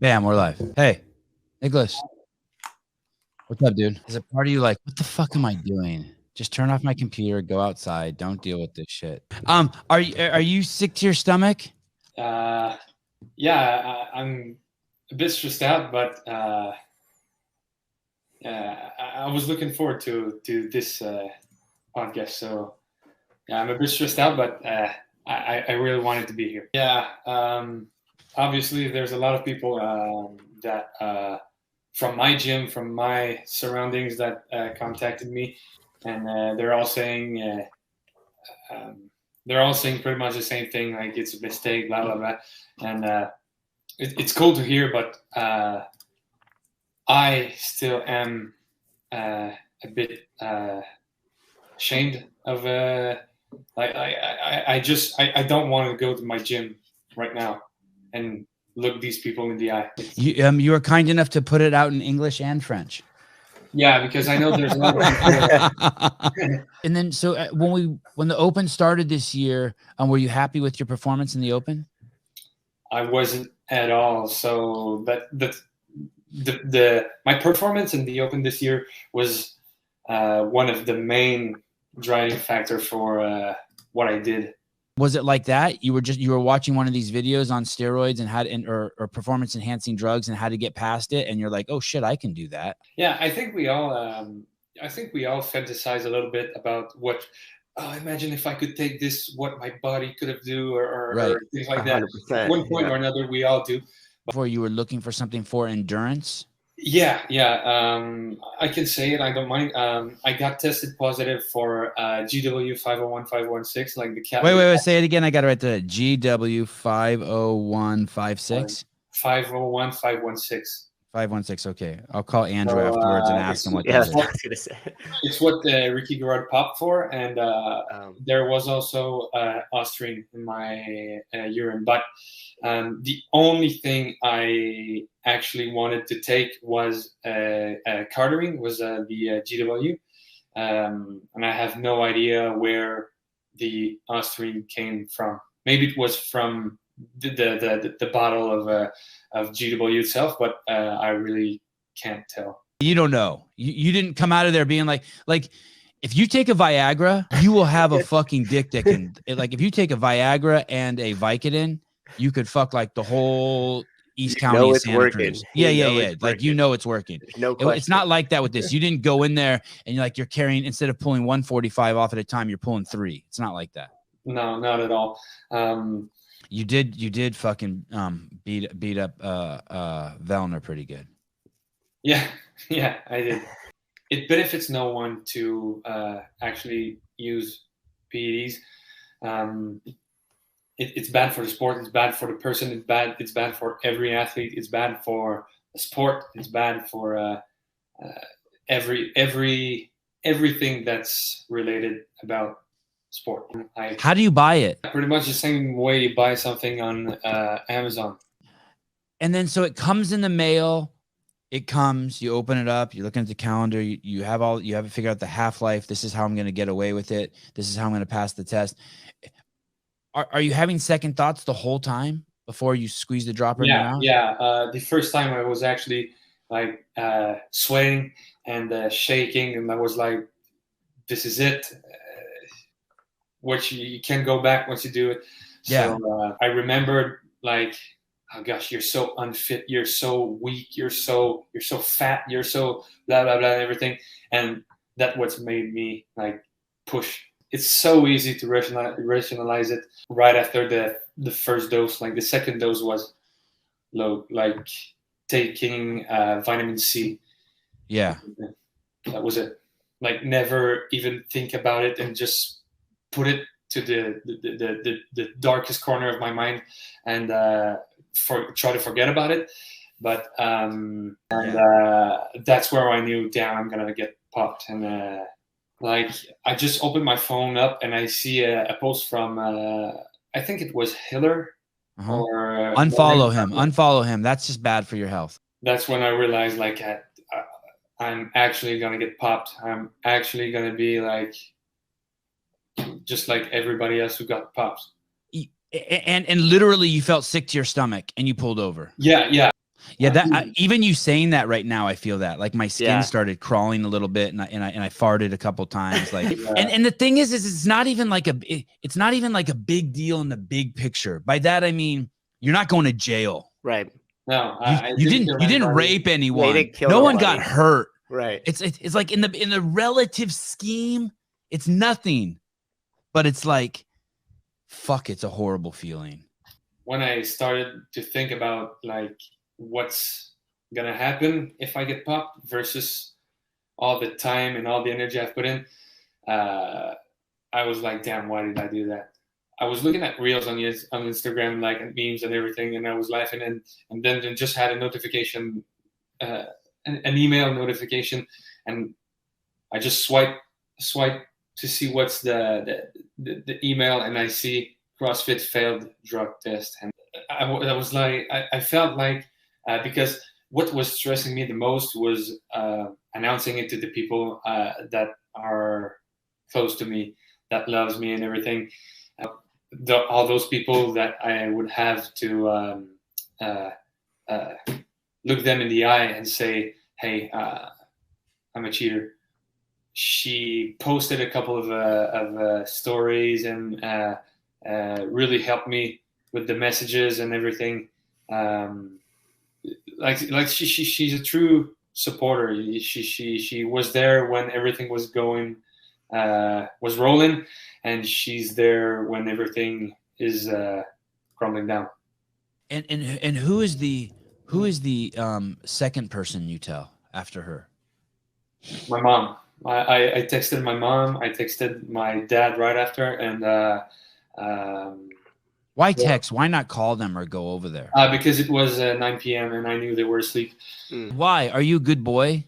Bam, we're live. Hey, Nicholas. What's up, dude? Is a part of you like, what the fuck am I doing? Just turn off my computer, go outside, don't deal with this shit. Are you sick to your stomach? Yeah, I'm a bit stressed out, but I was looking forward to this podcast. So yeah, I'm a bit stressed out, but I really wanted to be here. Yeah, obviously there's a lot of people that from my gym, from my surroundings that contacted me, and they're all saying pretty much the same thing, like it's a mistake, blah blah blah, and it's cool to hear, but I still am a bit ashamed of I don't want to go to my gym right now and look these people in the eye. You were kind enough to put it out in English and French. Yeah, because I know there's a lot of people. And then, so when the Open started this year, were you happy with your performance in the Open? I wasn't at all. So my performance in the Open this year was one of the main driving factor for what I did. Was it like that? You were watching one of these videos on steroids and or performance enhancing drugs and how to get past it, and you're like, oh shit, I can do that. Yeah, I think we all fantasize a little bit about what. Oh, imagine if I could take this, what my body could have do, or things like that. At one point or another, we all do. Before you were looking for something for endurance? Yeah. I can say it. I don't mind. I got tested positive for GW 501-516, like the cat. Wait. Say it again. I got to write the GW 501-56. 501-516. 516. Okay, I'll call Andrew afterwards and ask him what that is. It's what Ricky Garrard popped for, and there was also Austrian in my urine. But the only thing I actually wanted to take was cartering, was the GW, and I have no idea where the Austrian came from. Maybe it was from the bottle of GW itself, but I really can't tell. You don't know. You didn't come out of there being like if you take a Viagra, you will have a fucking dick. And like if you take a Viagra and a Vicodin, you could fuck like the whole East County of Santa Cruz. Yeah. Like you know it's working. No question. It's not like that with this. You didn't go in there and you're carrying, instead of pulling 145 off at a time, you're pulling 3. It's not like that. No, not at all. You did fucking beat up Vellner pretty good. Yeah, I did. It benefits no one to actually use PEDs. It's bad for the sport. It's bad for the person. It's bad for every athlete. It's bad for the sport. It's bad for everything that's related about sport. How do you buy it? Pretty much the same way you buy something on Amazon. And then so it comes in the mail. It comes, you open it up, you're looking at the calendar, you have it figured out the half-life. This is how I'm going to get away with it. This is how I'm going to pass the test. Are you having second thoughts the whole time before you squeeze the dropper in your mouth? Yeah. The first time I was actually like sweating and shaking, and I was like, this is it. Which you can't go back once you do it. Yeah. So I remembered like, oh gosh, you're so unfit, you're so weak, you're so fat, you're so blah blah blah and everything, and that's what's made me like push. It's so easy to rationalize it right after the first dose. Like the second dose was low, like taking vitamin C. Yeah, that was it. Like never even think about it and just put it to the darkest corner of my mind and try to forget about it. But that's where I knew, damn, I'm gonna get popped. And like I just opened my phone up and I see a post from I think it was Hiller. Or unfollow him. That's just bad for your health. That's when I realized like I'm actually gonna get popped. I'm actually gonna be like just like everybody else who got popped. And literally you felt sick to your stomach and you pulled over. Yeah. Yeah, that even you saying that right now, I feel that like my skin started crawling a little bit, and I farted a couple times. Like, and the thing is it's not even like a big deal in the big picture. By that I mean you're not going to jail, right? No, you didn't rape anyone. No one got hurt. Right. It's like in the relative scheme, it's nothing, but it's like, fuck, it's a horrible feeling. When I started to think about like what's gonna happen if I get popped versus all the time and all the energy I've put in, I was like, damn, why did I do that? I was looking at reels on Instagram, like and memes and everything, and I was laughing, and then just had a notification, an email notification, and I just swipe to see what's the email, and I see CrossFit failed drug test, and I was like, I felt like because what was stressing me the most was announcing it to the people that are close to me, that loves me and everything. All those people that I would have to look them in the eye and say, hey, I'm a cheater. She posted a couple of stories and really helped me with the messages and everything. Like she's a true supporter. She was there when everything was going was rolling, and she's there when everything is crumbling down. And who is the second person you tell after her? My mom. I texted my mom. I texted my dad right after, and why text? Why not call them or go over there? Because it was 9 p.m. and I knew they were asleep. Why? Are you a good boy?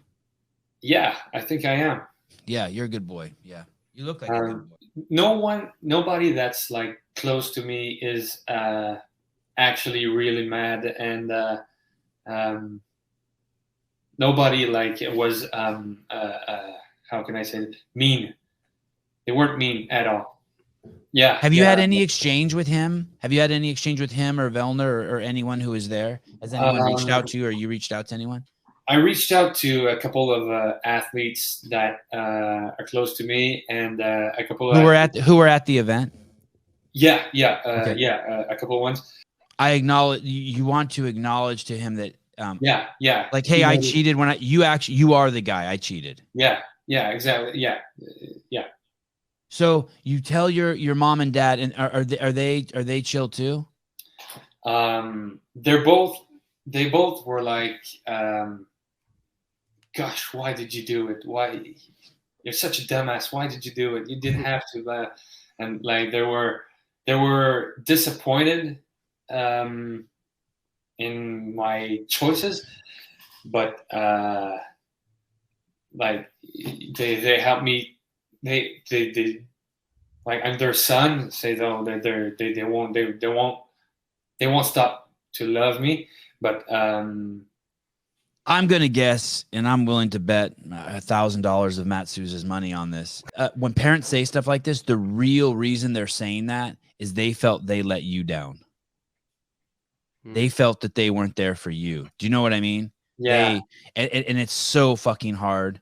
Yeah, I think I am. Yeah, you're a good boy. Yeah, you look like a good boy. Nobody that's like close to me is actually really mad, and nobody like was how can I say it? Mean. They weren't mean at all. Yeah. Have you had any exchange with him? Have you had any exchange with him or Vellner or anyone who is there? Has anyone reached out to you, or you reached out to anyone? I reached out to a couple of athletes that are close to me, and a couple who were at the event. Yeah, a couple of ones. I acknowledge you want to acknowledge to him that yeah, like, hey, I cheated when you are the guy I cheated. Yeah, exactly. Yeah. So you tell your mom and dad, and are they chill too? They both were like, gosh, why did you do it? Why, you're such a dumbass. Why did you do it? You didn't have to. And like they were disappointed in my choices, but like they helped me. They like, I'm their son. Say though they won't stop to love me. But I'm gonna guess, and I'm willing to bet $1,000 of Matt Souza's money on this. When parents say stuff like this, the real reason they're saying that is they felt they let you down. They felt that they weren't there for you. Do you know what I mean? Yeah. And it's so fucking hard.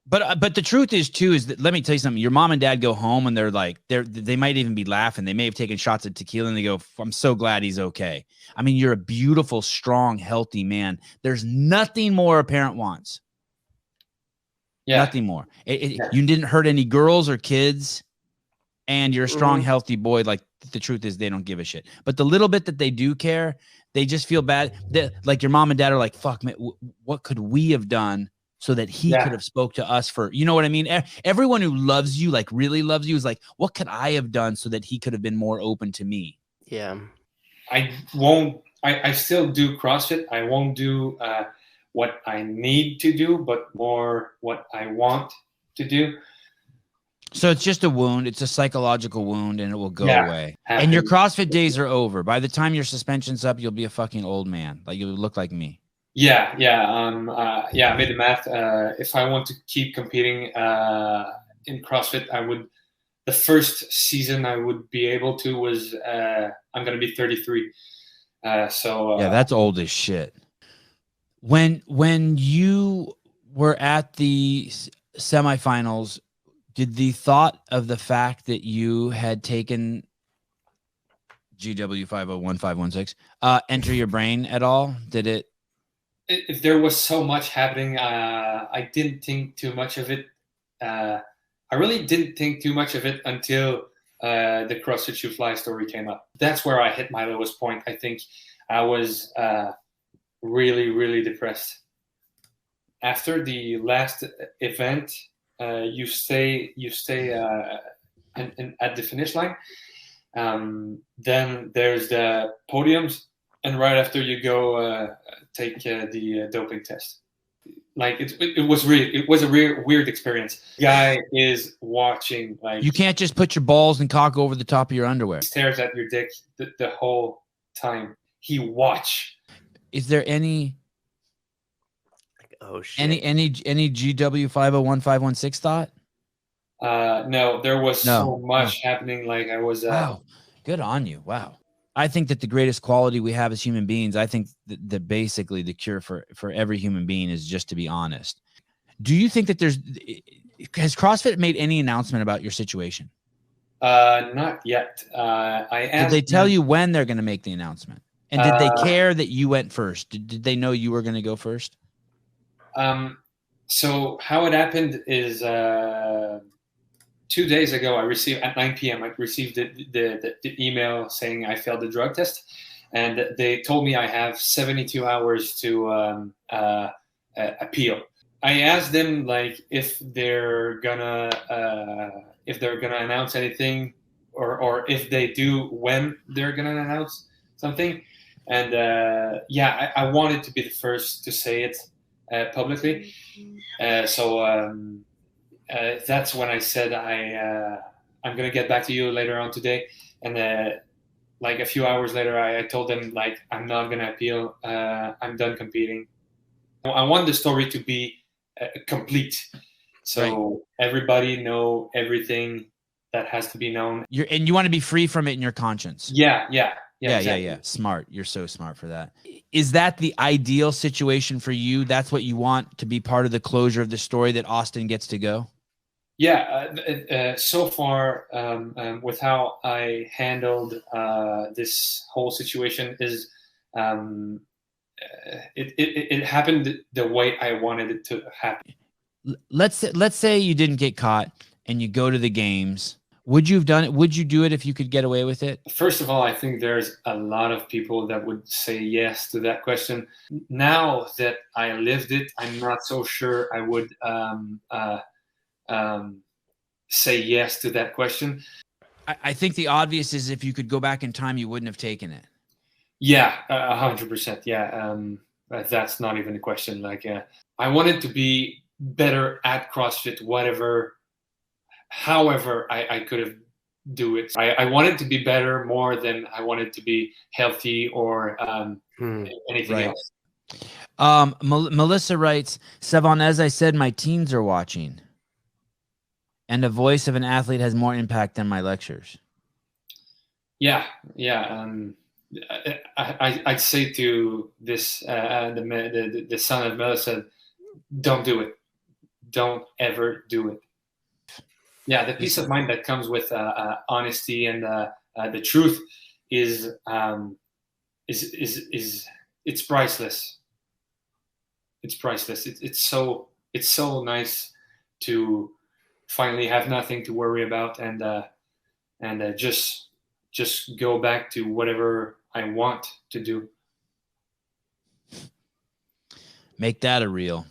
But the truth is too, is that, let me tell you something. Your mom and dad go home and they're like, they might even be laughing. They may have taken shots at tequila and they go, I'm so glad he's okay. I mean, you're a beautiful, strong, healthy man. There's nothing more a parent wants. Yeah. Nothing more. You didn't hurt any girls or kids, and you're a strong, healthy boy. Like, the truth is they don't give a shit. But the little bit that they do care, they just feel bad. Like, your mom and dad are like, fuck, man, what could we have done so that he could have spoke to us for, you know what I mean? Everyone who loves you, like really loves you, is like, what could I have done so that he could have been more open to me? Yeah. I still do CrossFit. I won't do what I need to do, but more what I want to do. So it's just a wound. It's a psychological wound, and it will go away. And your CrossFit days are over. By the time your suspension's up, you'll be a fucking old man. Like, you'll look like me. Yeah. I made the math. If I want to keep competing in CrossFit, I would. The first season I would be able to was I'm going to be 33. So yeah, that's old as shit. When you were at the semifinals, did the thought of the fact that you had taken GW 501516 enter your brain at all? Did it? If there was so much happening, I didn't think too much of it. I really didn't think too much of it until the CrossFit Shoe Fly story came up. That's where I hit my lowest point. I think I was really, really depressed. After the last event, you stay at the finish line. Then there's the podiums, and right after you go take the doping test. Like it was a weird experience. Guy is watching, like, you can't just put your balls and cock over the top of your underwear. He stares at your dick the whole time. He watch. Is there any oh shit any GW 501516 thought? No, there was so much happening. Like I was wow, good on you. Wow. I think that the greatest quality we have as human beings, I think that basically the cure for every human being is just to be honest. Do you think that has CrossFit made any announcement about your situation? Not yet. Did they tell you when they're going to make the announcement? And did they care that you went first? Did they know you were going to go first? So how it happened is 2 days ago, I received at 9 p.m. I received the email saying I failed the drug test, and they told me I have 72 hours to appeal. I asked them like if they're gonna announce anything, or if they do, when they're gonna announce something. And I wanted to be the first to say it publicly. So that's when I said I'm gonna get back to you later on today. And like a few hours later, I told them like I'm not gonna appeal. I'm done competing. I want the story to be complete, so everybody know everything that has to be known. And you want to be free from it in your conscience. Yeah. Exactly. Smart. You're so smart for that. Is that the ideal situation for you? That's what you want to be part of the closure of the story, that Austin gets to go? Yeah. So far, with how I handled this whole situation, is it happened the way I wanted it to happen. Let's say you didn't get caught and you go to the games. Would you have done it? Would you do it if you could get away with it? First of all, I think there's a lot of people that would say yes to that question. Now that I lived it, I'm not so sure I would say yes to that question. I think the obvious is if you could go back in time, you wouldn't have taken it. Yeah, 100%. Yeah, that's not even a question. Like, I wanted to be better at CrossFit, however I could have do it. I wanted to be better more than I wanted to be healthy or anything else. Melissa writes, Sevon, as I said, my teens are watching, and the voice of an athlete has more impact than my lectures. Yeah. I'd say to this the son of Melissa, don't do it. Don't ever do it. Yeah, the peace of mind that comes with honesty and the truth is it's priceless. It's priceless. It's so nice to finally have nothing to worry about and just go back to whatever I want to do. Make that a reel.